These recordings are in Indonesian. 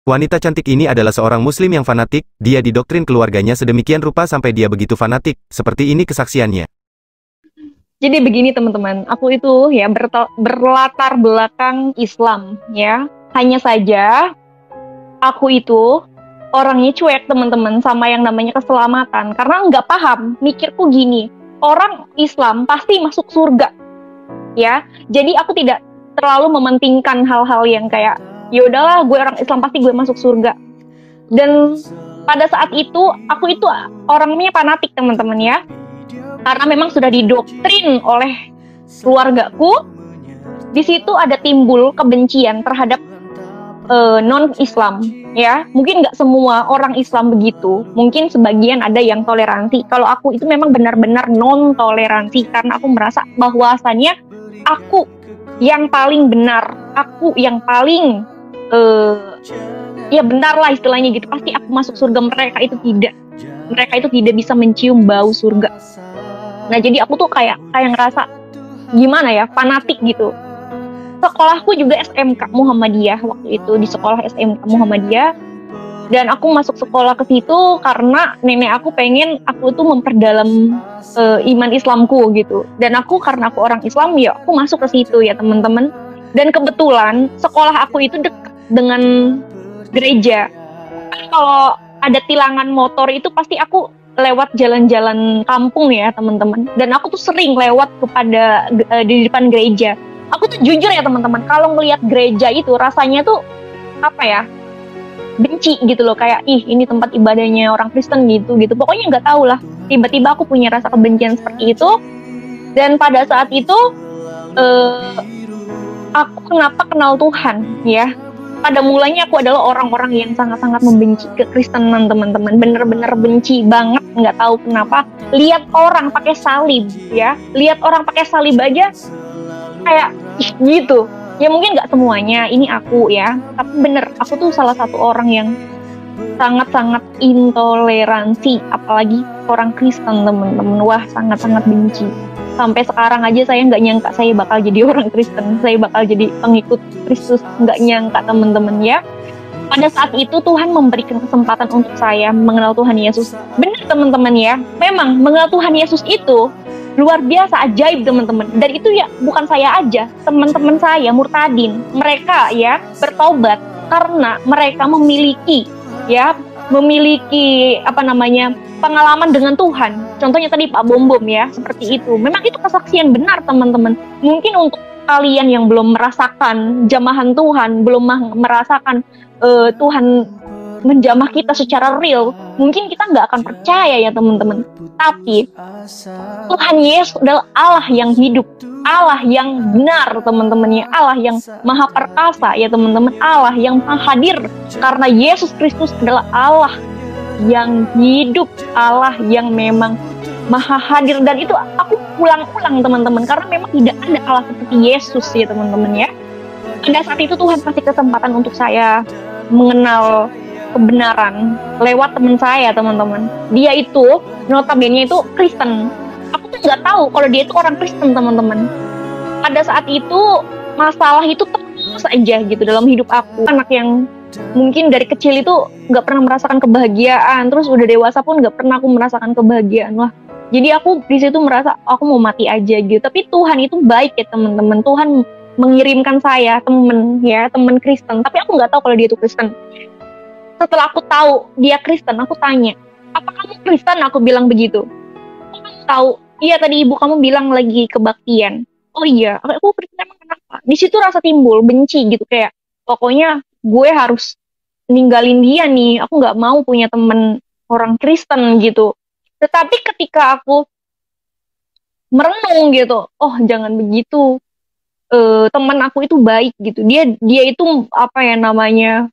Wanita cantik ini adalah seorang muslim yang fanatik, dia didoktrin keluarganya sedemikian rupa sampai dia begitu fanatik, seperti ini kesaksiannya. Jadi begini teman-teman, aku itu ya berlatar belakang Islam ya. Hanya saja aku itu orangnya cuek teman-teman sama yang namanya keselamatan. Karena nggak paham, mikirku gini, orang Islam pasti masuk surga ya. Jadi aku tidak terlalu mementingkan hal-hal yang kayak ya udahlah gue orang Islam pasti gue masuk surga. Dan pada saat itu aku itu orangnya fanatik teman-teman ya. Karena memang sudah didoktrin oleh keluargaku, di situ ada timbul kebencian terhadap non-Islam, ya. Mungkin nggak semua orang Islam begitu, mungkin sebagian ada yang toleransi. Kalau aku itu memang benar-benar non-toleransi, karena aku merasa bahwasannya aku yang paling benar, aku yang paling ya benar lah istilahnya gitu. Pasti aku masuk surga, mereka itu tidak bisa mencium bau surga. Nah jadi aku tuh kayak ngerasa gimana ya, fanatik gitu. Sekolahku juga SMK Muhammadiyah waktu itu, di sekolah SMK Muhammadiyah. Dan aku masuk sekolah ke situ karena nenek aku pengen aku tuh memperdalam iman Islamku gitu. Dan karena aku orang Islam ya aku masuk ke situ ya teman-teman. Dan kebetulan sekolah aku itu dekat dengan gereja. Kalau ada tilangan motor itu pasti aku lewat jalan-jalan kampung ya teman-teman, dan aku tuh sering lewat di depan gereja. Aku tuh jujur ya teman-teman, kalau ngelihat gereja itu rasanya tuh apa ya, benci gitu loh, kayak ih ini tempat ibadahnya orang Kristen gitu pokoknya nggak tahu lah, tiba-tiba aku punya rasa kebencian seperti itu. Dan pada saat itu aku kenapa kenal Tuhan ya, pada mulanya aku adalah orang-orang yang sangat-sangat membenci kekristenan teman-teman, bener-bener benci banget, nggak tahu kenapa. Lihat orang pakai salib ya, lihat orang pakai salib aja kayak gitu. Ya mungkin nggak semuanya, ini aku ya, tapi bener aku tuh salah satu orang yang sangat-sangat intoleransi, apalagi orang Kristen teman-teman. Wah sangat-sangat benci. Sampai sekarang aja saya nggak nyangka saya bakal jadi orang Kristen, saya bakal jadi pengikut Kristus, nggak nyangka teman-teman ya. Pada saat itu Tuhan memberikan kesempatan untuk saya mengenal Tuhan Yesus. Benar teman-teman ya, memang mengenal Tuhan Yesus itu luar biasa ajaib teman-teman. Dan itu ya bukan saya aja, teman-teman saya murtadin, mereka ya bertobat karena mereka memiliki pengalaman dengan Tuhan. Contohnya tadi Pak Bom Bom ya, seperti itu. Memang itu kesaksian benar teman-teman. Mungkin untuk kalian yang belum merasakan jamahan Tuhan, belum merasakan Tuhan menjamah kita secara real, mungkin kita nggak akan percaya ya teman-teman. Tapi Tuhan Yesus adalah Allah yang hidup, Allah yang benar teman-teman ya, Allah yang maha perkasa ya teman-teman, Allah yang maha hadir. Karena Yesus Kristus adalah Allah yang hidup, Allah yang memang maha hadir. Dan itu aku ulang-ulang teman-teman, karena memang tidak ada Allah seperti Yesus ya teman-teman ya. Pada saat itu Tuhan kasih kesempatan untuk saya mengenal kebenaran lewat teman saya teman-teman. Dia itu notabene itu Kristen. Aku tuh nggak tahu kalau dia itu orang Kristen teman-teman. Pada saat itu masalah itu terus aja gitu dalam hidup aku. Anak yang mungkin dari kecil itu nggak pernah merasakan kebahagiaan, terus udah dewasa pun nggak pernah aku merasakan kebahagiaan. Wah, jadi aku di situ merasa aku mau mati aja gitu. Tapi Tuhan itu baik ya teman-teman. Tuhan mengirimkan saya teman Kristen. Tapi aku nggak tahu kalau dia itu Kristen. Setelah aku tahu dia Kristen, aku tanya, apa kamu Kristen? Aku bilang begitu. Kamu tahu? Iya tadi ibu kamu bilang lagi kebaktian. Oh iya, aku Kristen emang kenapa? Di situ rasa timbul benci gitu, kayak pokoknya gue harus ninggalin dia nih. Aku nggak mau punya temen orang Kristen gitu. Tetapi ketika aku merenung gitu, oh jangan begitu. Teman aku itu baik gitu. Dia itu apa ya namanya?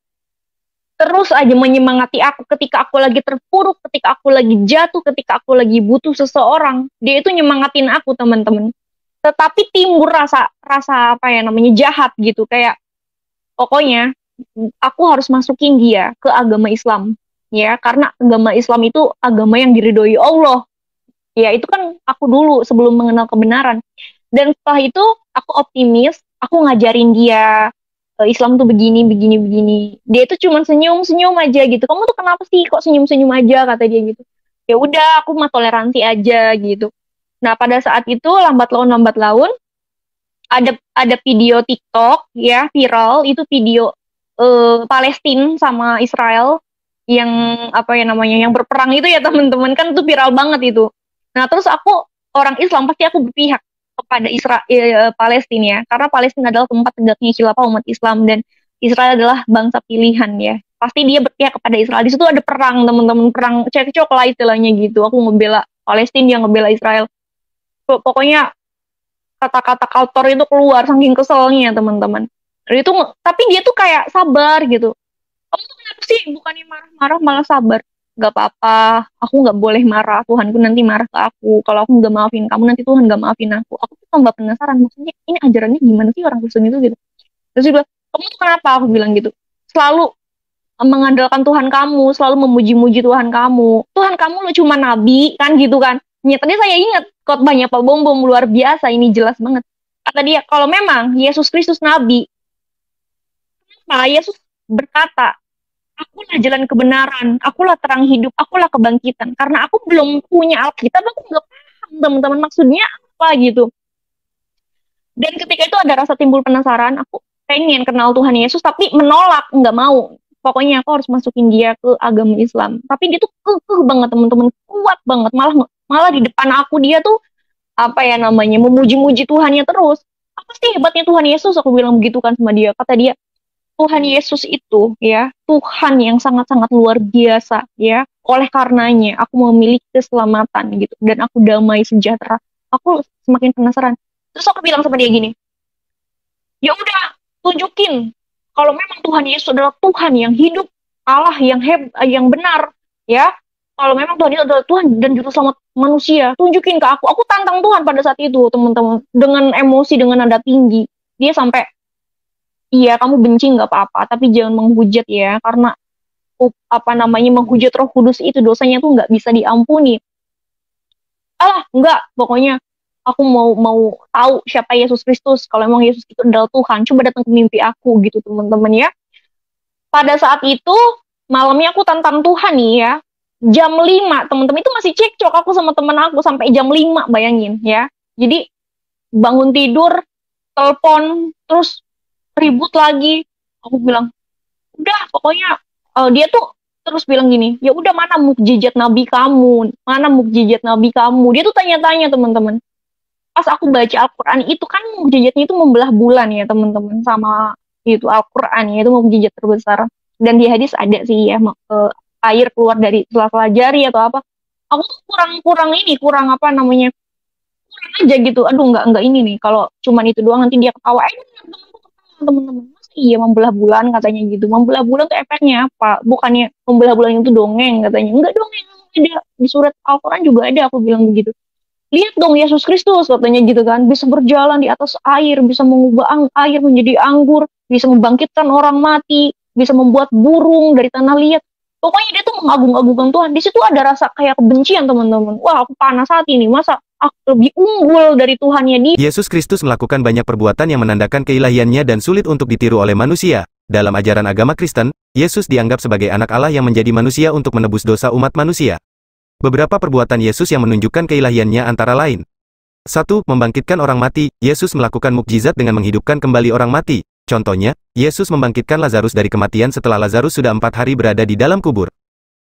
Terus aja menyemangati aku ketika aku lagi terpuruk, ketika aku lagi jatuh, ketika aku lagi butuh seseorang. Dia itu nyemangatin aku teman-teman. Tetapi timbul rasa apa ya namanya jahat gitu, kayak pokoknya aku harus masukin dia ke agama Islam ya, karena agama Islam itu agama yang diridhoi Allah. Ya itu kan aku dulu sebelum mengenal kebenaran. Dan setelah itu aku optimis, aku ngajarin dia Islam tuh begini, begini, begini. Dia tuh cuma senyum-senyum aja gitu. Kamu tuh kenapa sih kok senyum-senyum aja, kata dia gitu. Ya udah, aku mah toleransi aja gitu. Nah, pada saat itu lambat laun ada video TikTok ya viral, itu video Palestina sama Israel yang apa ya namanya, yang berperang itu ya teman-teman, kan itu viral banget itu. Nah, terus aku orang Islam pasti aku berpihak kepada Israel, Palestina ya, karena Palestina adalah tempat tegaknya khilafah umat Islam dan Israel adalah bangsa pilihan ya. Pasti dia berpihak kepada Israel. Di situ ada perang teman-teman, perang cekcok lah istilahnya gitu. Aku ngebela Palestina, dia ngebela Israel. Pokoknya kata-kata kotor itu keluar saking keselnya teman-teman. Itu tapi dia tuh kayak sabar gitu. Kamu tuh kenapa sih bukannya marah-marah malah sabar? Gak apa-apa, aku gak boleh marah, Tuhanku nanti marah ke aku. Kalau aku gak maafin kamu, nanti Tuhan gak maafin aku. Aku tuh tambah penasaran, maksudnya ini ajarannya gimana sih orang Kristen itu gitu. Terus dia bilang, kamu tuh kenapa? Aku bilang gitu. Selalu mengandalkan Tuhan kamu, selalu memuji-muji Tuhan kamu. Tuhan kamu lo cuma nabi, kan gitu kan. Tadi saya ingat khotbahnya Pak Bom Bom, luar biasa, ini jelas banget. Kata dia, kalau memang Yesus Kristus nabi, kenapa Yesus berkata, akulah jalan kebenaran, akulah terang hidup, akulah kebangkitan. Karena aku belum punya Alkitab, aku nggak paham teman-teman maksudnya apa gitu. Dan ketika itu ada rasa timbul penasaran, aku pengen kenal Tuhan Yesus, tapi menolak, nggak mau. Pokoknya aku harus masukin dia ke agama Islam. Tapi dia tuh kekeh banget teman-teman, kuat banget. Malah di depan aku dia tuh apa ya namanya, memuji-muji Tuhannya terus. Apa sih hebatnya Tuhan Yesus? Aku bilang begitu kan sama dia. Kata dia, Tuhan Yesus itu ya Tuhan yang sangat-sangat luar biasa ya. Oleh karenanya aku memiliki keselamatan gitu dan aku damai sejahtera. Aku semakin penasaran. Terus aku bilang sama dia gini, ya udah tunjukin kalau memang Tuhan Yesus adalah Tuhan yang hidup, Allah yang benar ya. Kalau memang Tuhan itu adalah Tuhan dan juru selamat manusia, tunjukin ke aku. Aku tantang Tuhan pada saat itu teman-teman, dengan emosi, dengan nada tinggi. Dia sampai, iya, kamu benci nggak apa-apa, tapi jangan menghujat ya, karena apa namanya, menghujat Roh Kudus itu dosanya tuh nggak bisa diampuni. Enggak, pokoknya aku mau tahu siapa Yesus Kristus. Kalau emang Yesus itu adalah Tuhan, coba datang ke mimpi aku gitu teman-teman ya. Pada saat itu malamnya aku tantang Tuhan nih ya. Jam 5 teman-teman, itu masih cekcok aku sama teman aku sampai jam 5, bayangin ya. Jadi bangun tidur, telepon, terus ribut lagi. Aku bilang, udah pokoknya dia tuh terus bilang gini, ya udah mana mukjizat nabi kamu, mana mukjizat nabi kamu. Dia tuh tanya-tanya teman-teman. Pas aku baca Al-Quran itu kan mukjizatnya itu membelah bulan ya teman-teman, sama itu Al-Quran ya, itu mukjizat terbesar. Dan di hadis ada sih ya, air keluar dari sela-sela jari atau apa. Aku tuh kurang apa namanya, kurang aja gitu. Aduh, nggak ini nih, kalau cuman itu doang nanti dia ketawa. Teman-teman, iya membelah bulan katanya gitu. Membelah bulan tuh efeknya apa? Bukannya membelah bulan itu dongeng katanya. Enggak dongeng, ada di surat Al-Quran juga ada, aku bilang begitu. Lihat dong Yesus Kristus katanya gitu kan, bisa berjalan di atas air, bisa mengubah air menjadi anggur, bisa membangkitkan orang mati, bisa membuat burung dari tanah liat. Pokoknya dia tuh mengagung-agungkan Tuhan. Di situ ada rasa kayak kebencian teman-teman. Wah, aku panas hati nih, masa aku lebih unggul dari Tuhannya dia. Yesus Kristus melakukan banyak perbuatan yang menandakan keilahiannya dan sulit untuk ditiru oleh manusia. Dalam ajaran agama Kristen, Yesus dianggap sebagai anak Allah yang menjadi manusia untuk menebus dosa umat manusia. Beberapa perbuatan Yesus yang menunjukkan keilahiannya antara lain. 1. Membangkitkan orang mati. Yesus melakukan mukjizat dengan menghidupkan kembali orang mati. Contohnya, Yesus membangkitkan Lazarus dari kematian setelah Lazarus sudah 4 hari berada di dalam kubur.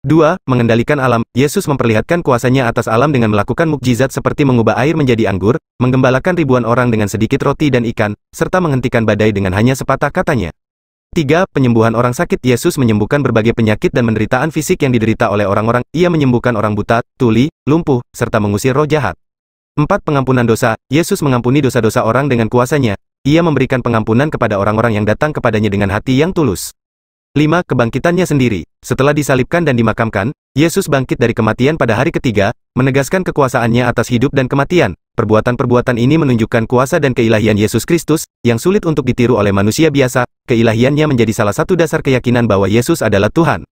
2. Mengendalikan alam. Yesus memperlihatkan kuasanya atas alam dengan melakukan mukjizat seperti mengubah air menjadi anggur, menggembalakan ribuan orang dengan sedikit roti dan ikan, serta menghentikan badai dengan hanya sepatah katanya. 3. Penyembuhan orang sakit. Yesus menyembuhkan berbagai penyakit dan penderitaan fisik yang diderita oleh orang-orang. Ia menyembuhkan orang buta, tuli, lumpuh, serta mengusir roh jahat. 4. Pengampunan dosa. Yesus mengampuni dosa-dosa orang dengan kuasanya. Ia memberikan pengampunan kepada orang-orang yang datang kepadanya dengan hati yang tulus. 5. Kebangkitannya sendiri. Setelah disalibkan dan dimakamkan, Yesus bangkit dari kematian pada hari ketiga, menegaskan kekuasaannya atas hidup dan kematian. Perbuatan-perbuatan ini menunjukkan kuasa dan keilahian Yesus Kristus, yang sulit untuk ditiru oleh manusia biasa. Keilahiannya menjadi salah satu dasar keyakinan bahwa Yesus adalah Tuhan.